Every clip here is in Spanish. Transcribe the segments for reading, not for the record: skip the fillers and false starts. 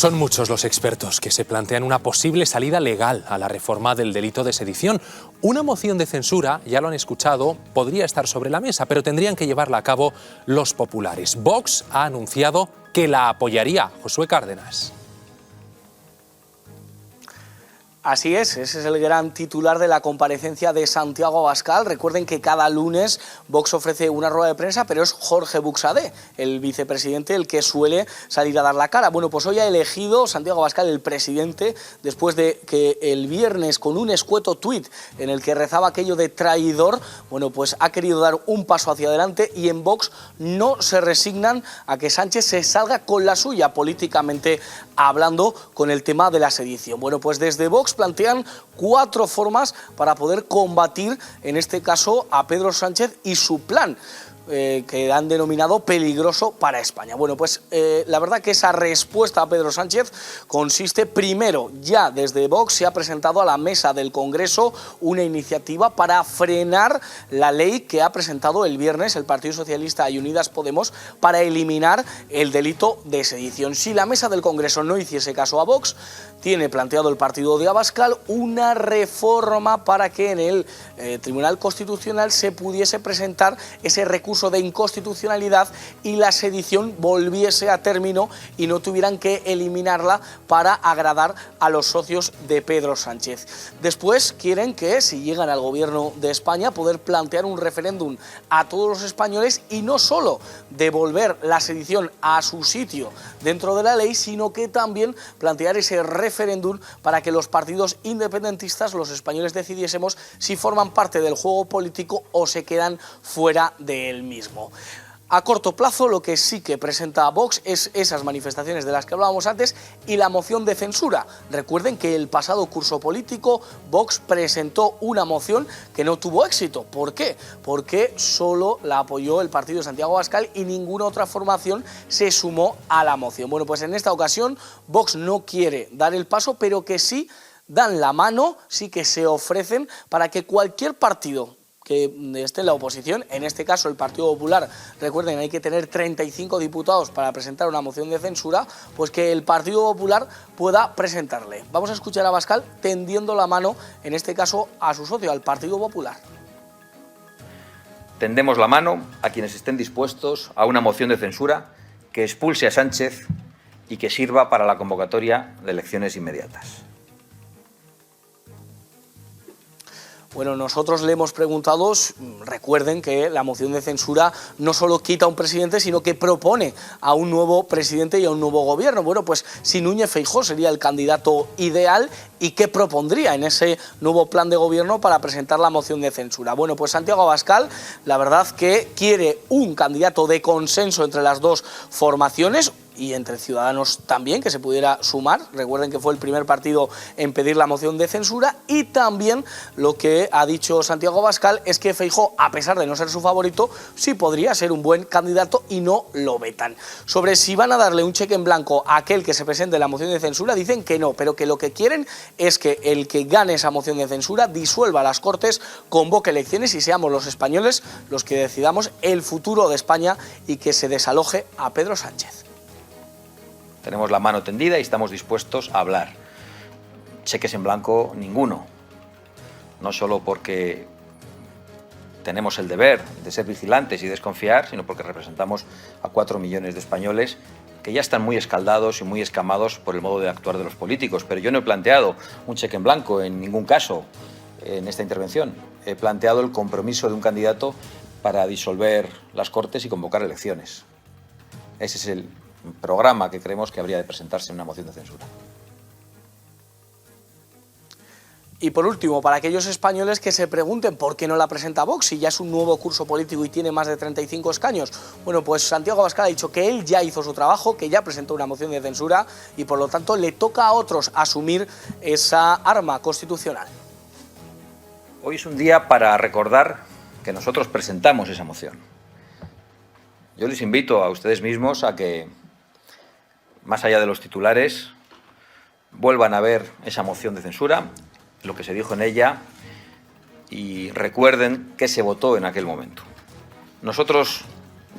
Son muchos los expertos que se plantean una posible salida legal a la reforma del delito de sedición. Una moción de censura, ya lo han escuchado, podría estar sobre la mesa, pero tendrían que llevarla a cabo los populares. Vox ha anunciado que la apoyaría. Josué Cárdenas. Así es, ese es el gran titular de la comparecencia de Santiago Abascal. Recuerden que cada lunes Vox ofrece una rueda de prensa, pero es Jorge Buxadé, el vicepresidente, el que suele salir a dar la cara. Bueno, pues hoy ha elegido Santiago Abascal el presidente, después de que el viernes, con un escueto tuit en el que rezaba aquello de traidor, bueno, pues ha querido dar un paso hacia adelante, y en Vox no se resignan a que Sánchez se salga con la suya políticamente hablando con el tema de la sedición. Bueno, pues desde Vox plantean 4 formas para poder combatir, en este caso, a Pedro Sánchez y su plan, que han denominado peligroso para España. Bueno, pues la verdad que esa respuesta a Pedro Sánchez consiste, primero, ya desde Vox se ha presentado a la mesa del Congreso una iniciativa para frenar la ley que ha presentado el viernes el Partido Socialista y Unidas Podemos para eliminar el delito de sedición. Si la mesa del Congreso no hiciese caso a Vox, tiene planteado el partido de Abascal una reforma para que en el Tribunal Constitucional se pudiese presentar ese recurso de inconstitucionalidad y la sedición volviese a término y no tuvieran que eliminarla para agradar a los socios de Pedro Sánchez. Después quieren que, si llegan al gobierno de España, poder plantear un referéndum a todos los españoles y no solo devolver la sedición a su sitio dentro de la ley, sino que también plantear ese referéndum para que los partidos independentistas, los españoles, decidiésemos si forman parte del juego político o se quedan fuera de él mismo. A corto plazo, lo que sí que presenta Vox es esas manifestaciones de las que hablábamos antes y la moción de censura. Recuerden que el pasado curso político Vox presentó una moción que no tuvo éxito. ¿Por qué? Porque solo la apoyó el partido de Santiago Abascal y ninguna otra formación se sumó a la moción. Bueno, pues en esta ocasión Vox no quiere dar el paso, pero que sí dan la mano, sí que se ofrecen para que cualquier partido que esté en la oposición, en este caso el Partido Popular, recuerden, hay que tener 35 diputados para presentar una moción de censura, pues que el Partido Popular pueda presentarle. Vamos a escuchar a Abascal tendiendo la mano, en este caso, a su socio, al Partido Popular. Tendemos la mano a quienes estén dispuestos a una moción de censura que expulse a Sánchez y que sirva para la convocatoria de elecciones inmediatas. Bueno, nosotros le hemos preguntado, recuerden que la moción de censura no solo quita a un presidente, sino que propone a un nuevo presidente y a un nuevo gobierno. Bueno, pues si Núñez Feijóo sería el candidato ideal, ¿y qué propondría en ese nuevo plan de gobierno para presentar la moción de censura? Bueno, pues Santiago Abascal, la verdad que quiere un candidato de consenso entre las dos formaciones, y entre Ciudadanos también, que se pudiera sumar. Recuerden que fue el primer partido en pedir la moción de censura, y también lo que ha dicho Santiago Abascal es que Feijóo, a pesar de no ser su favorito, sí podría ser un buen candidato y no lo vetan. Sobre si van a darle un cheque en blanco a aquel que se presente en la moción de censura, dicen que no, pero que lo que quieren es que el que gane esa moción de censura disuelva las Cortes, convoque elecciones y seamos los españoles los que decidamos el futuro de España y que se desaloje a Pedro Sánchez. Tenemos la mano tendida y estamos dispuestos a hablar. Cheques en blanco, ninguno. No solo porque tenemos el deber de ser vigilantes y desconfiar, sino porque representamos a 4 millones de españoles que ya están muy escaldados y muy escamados por el modo de actuar de los políticos. Pero yo no he planteado un cheque en blanco en ningún caso en esta intervención. He planteado el compromiso de un candidato para disolver las Cortes y convocar elecciones. Ese es el programa que creemos que habría de presentarse en una moción de censura. Y por último, para aquellos españoles que se pregunten por qué no la presenta Vox, si ya es un nuevo curso político y tiene más de 35 escaños, bueno, pues Santiago Abascal ha dicho que él ya hizo su trabajo, que ya presentó una moción de censura y por lo tanto le toca a otros asumir esa arma constitucional. Hoy es un día para recordar que nosotros presentamos esa moción. Yo les invito a ustedes mismos a que, más allá de los titulares, vuelvan a ver esa moción de censura, lo que se dijo en ella, y recuerden qué se votó en aquel momento. Nosotros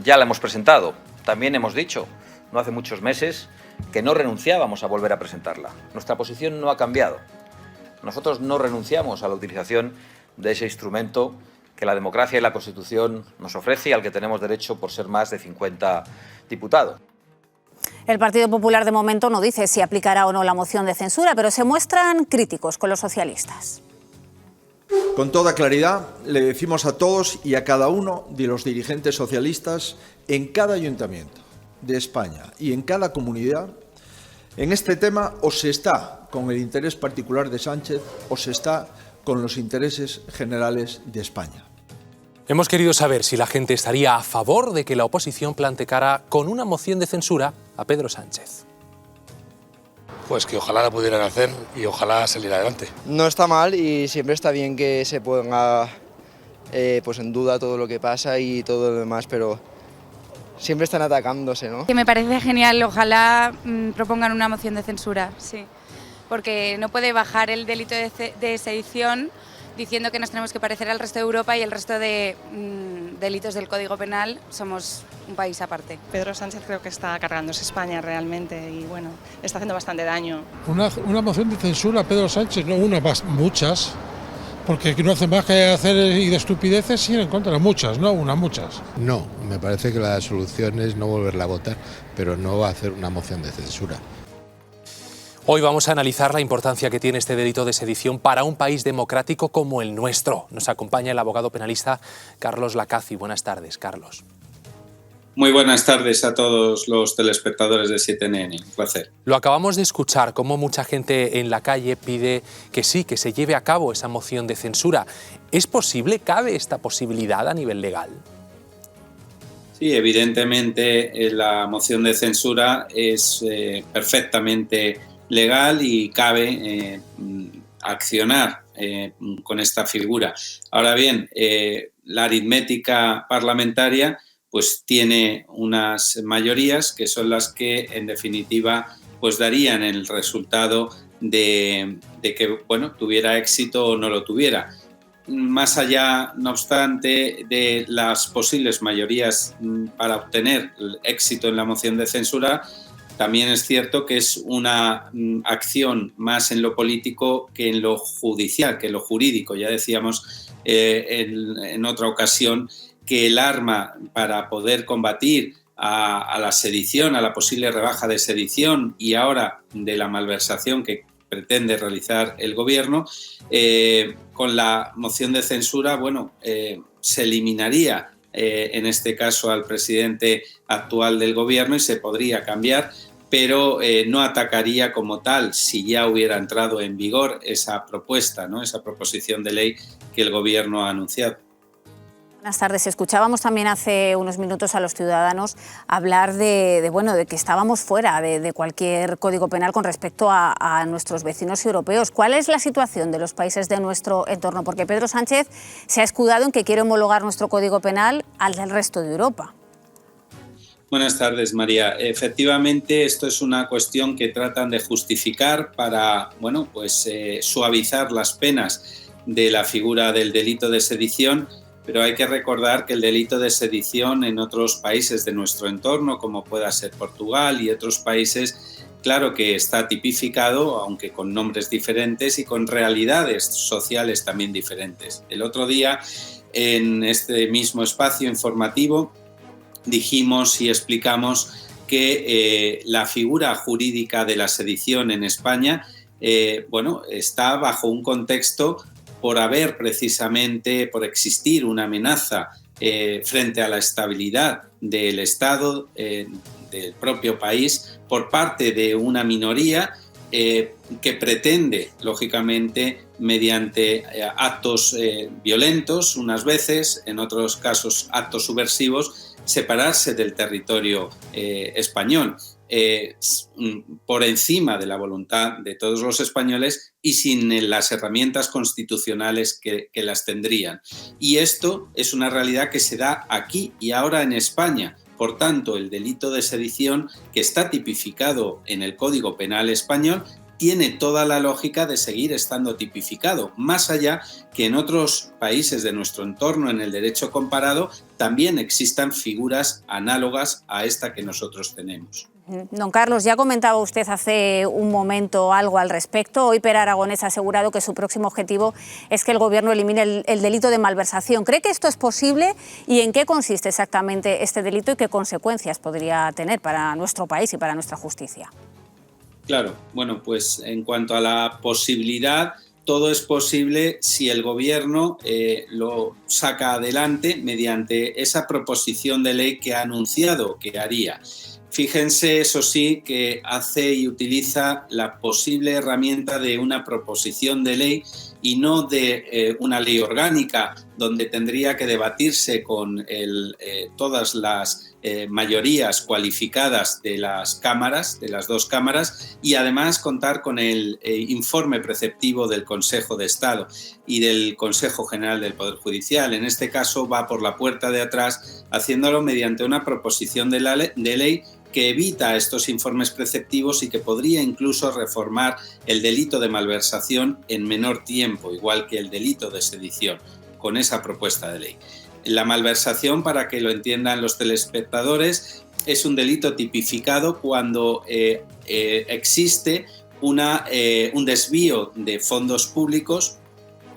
ya la hemos presentado. También hemos dicho, no hace muchos meses, que no renunciábamos a volver a presentarla. Nuestra posición no ha cambiado. Nosotros no renunciamos a la utilización de ese instrumento que la democracia y la Constitución nos ofrece y al que tenemos derecho por ser más de 50 diputados. El Partido Popular de momento no dice si aplicará o no la moción de censura, pero se muestran críticos con los socialistas. Con toda claridad le decimos a todos y a cada uno de los dirigentes socialistas en cada ayuntamiento de España y en cada comunidad, en este tema o se está con el interés particular de Sánchez o se está con los intereses generales de España. Hemos querido saber si la gente estaría a favor de que la oposición plante cara con una moción de censura a Pedro Sánchez. Pues que ojalá la pudieran hacer y ojalá saliera adelante. No está mal y siempre está bien que se ponga pues en duda todo lo que pasa y todo lo demás, pero siempre están atacándose, ¿no? Que me parece genial, ojalá propongan una moción de censura, sí, porque no puede bajar el delito de sedición diciendo que nos tenemos que parecer al resto de Europa y el resto de delitos del Código Penal somos un país aparte. Pedro Sánchez creo que está cargándose España realmente y bueno, está haciendo bastante daño. Una moción de censura a Pedro Sánchez, no una, muchas, porque no hace más que hacer y de estupideces ir en contra, muchas, no una, muchas. No, me parece que la solución es no volverla a votar, pero no va a hacer una moción de censura. Hoy vamos a analizar la importancia que tiene este delito de sedición para un país democrático como el nuestro. Nos acompaña el abogado penalista Carlos Lacaci. Buenas tardes, Carlos. Muy buenas tardes a todos los telespectadores de 7NN. Un placer. Lo acabamos de escuchar, cómo mucha gente en la calle pide que sí, que se lleve a cabo esa moción de censura. ¿Es posible? ¿Cabe esta posibilidad a nivel legal? Sí, evidentemente la moción de censura es perfectamente legal y cabe accionar con esta figura. Ahora bien, la aritmética parlamentaria pues tiene unas mayorías que son las que en definitiva pues darían el resultado de que bueno, tuviera éxito o no lo tuviera. Más allá, no obstante, de las posibles mayorías para obtener el éxito en la moción de censura, también es cierto que es una acción más en lo político que en lo judicial, que en lo jurídico. Ya decíamos en otra ocasión que el arma para poder combatir a la sedición, a la posible rebaja de sedición y ahora de la malversación que pretende realizar el gobierno, con la moción de censura, bueno, se eliminaría en este caso al presidente actual del gobierno y se podría cambiar, pero no atacaría como tal si ya hubiera entrado en vigor esa propuesta, ¿no? Esa proposición de ley que el gobierno ha anunciado. Buenas tardes. Escuchábamos también hace unos minutos a los ciudadanos hablar de que estábamos fuera de cualquier código penal con respecto a nuestros vecinos europeos. ¿Cuál es la situación de los países de nuestro entorno? Porque Pedro Sánchez se ha escudado en que quiere homologar nuestro código penal al del resto de Europa. Buenas tardes, María. Efectivamente, esto es una cuestión que tratan de justificar para, bueno, pues suavizar las penas de la figura del delito de sedición. Pero hay que recordar que el delito de sedición en otros países de nuestro entorno, como pueda ser Portugal y otros países, claro que está tipificado, aunque con nombres diferentes y con realidades sociales también diferentes. El otro día, en este mismo espacio informativo, dijimos y explicamos que la figura jurídica de la sedición en España, está bajo un contexto por haber precisamente, por existir una amenaza frente a la estabilidad del Estado, del propio país, por parte de una minoría que pretende, lógicamente, mediante actos violentos, unas veces, en otros casos actos subversivos, separarse del territorio español. Por encima de la voluntad de todos los españoles y sin las herramientas constitucionales que las tendrían. Y esto es una realidad que se da aquí y ahora en España. Por tanto, el delito de sedición, que está tipificado en el Código Penal español, tiene toda la lógica de seguir estando tipificado, más allá que en otros países de nuestro entorno, en el derecho comparado, también existan figuras análogas a esta que nosotros tenemos. Don Carlos, ya comentaba usted hace un momento algo al respecto. Hoy Per Aragonés ha asegurado que su próximo objetivo es que el Gobierno elimine el delito de malversación. ¿Cree que esto es posible y en qué consiste exactamente este delito y qué consecuencias podría tener para nuestro país y para nuestra justicia? Claro, bueno, pues en cuanto a la posibilidad, todo es posible si el Gobierno lo saca adelante mediante esa proposición de ley que ha anunciado que haría. Fíjense, eso sí, que hace y utiliza la posible herramienta de una proposición de ley y no de una ley orgánica, donde tendría que debatirse con todas las mayorías cualificadas de las cámaras, de las dos cámaras, y además contar con el informe preceptivo del Consejo de Estado y del Consejo General del Poder Judicial. En este caso va por la puerta de atrás, haciéndolo mediante una proposición de ley que evita estos informes preceptivos y que podría incluso reformar el delito de malversación en menor tiempo, igual que el delito de sedición, con esa propuesta de ley. La malversación, para que lo entiendan los telespectadores, es un delito tipificado cuando existe un desvío de fondos públicos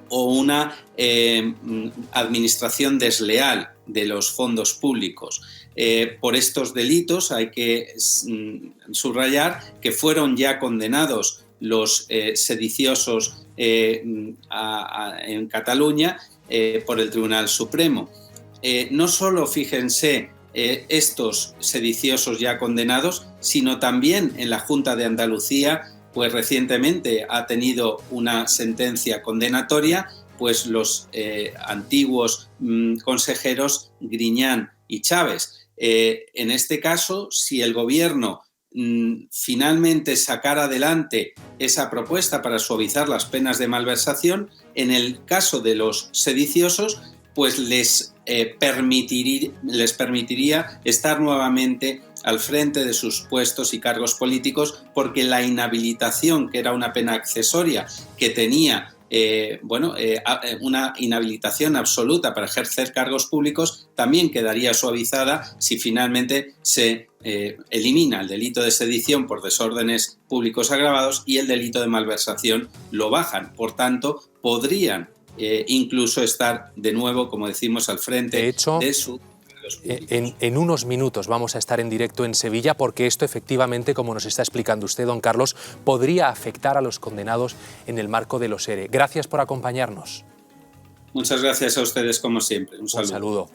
o una administración desleal de los fondos públicos. Por estos delitos hay que subrayar que fueron ya condenados los sediciosos en Cataluña por el Tribunal Supremo. No solo, fíjense, estos sediciosos ya condenados, sino también en la Junta de Andalucía, pues recientemente ha tenido una sentencia condenatoria, pues los antiguos consejeros Griñán y Chávez. En este caso, si el Gobierno finalmente sacara adelante esa propuesta para suavizar las penas de malversación, en el caso de los sediciosos, pues les permitiría estar nuevamente al frente de sus puestos y cargos políticos, porque la inhabilitación, que era una pena accesoria que tenía una inhabilitación absoluta para ejercer cargos públicos, también quedaría suavizada si finalmente se elimina el delito de sedición por desórdenes públicos agravados y el delito de malversación lo bajan. Por tanto, podrían incluso estar de nuevo, como decimos, al frente de su... En unos minutos vamos a estar en directo en Sevilla, porque esto efectivamente, como nos está explicando usted, don Carlos, podría afectar a los condenados en el marco de los ERE. Gracias por acompañarnos. Muchas gracias a ustedes, como siempre. Un saludo.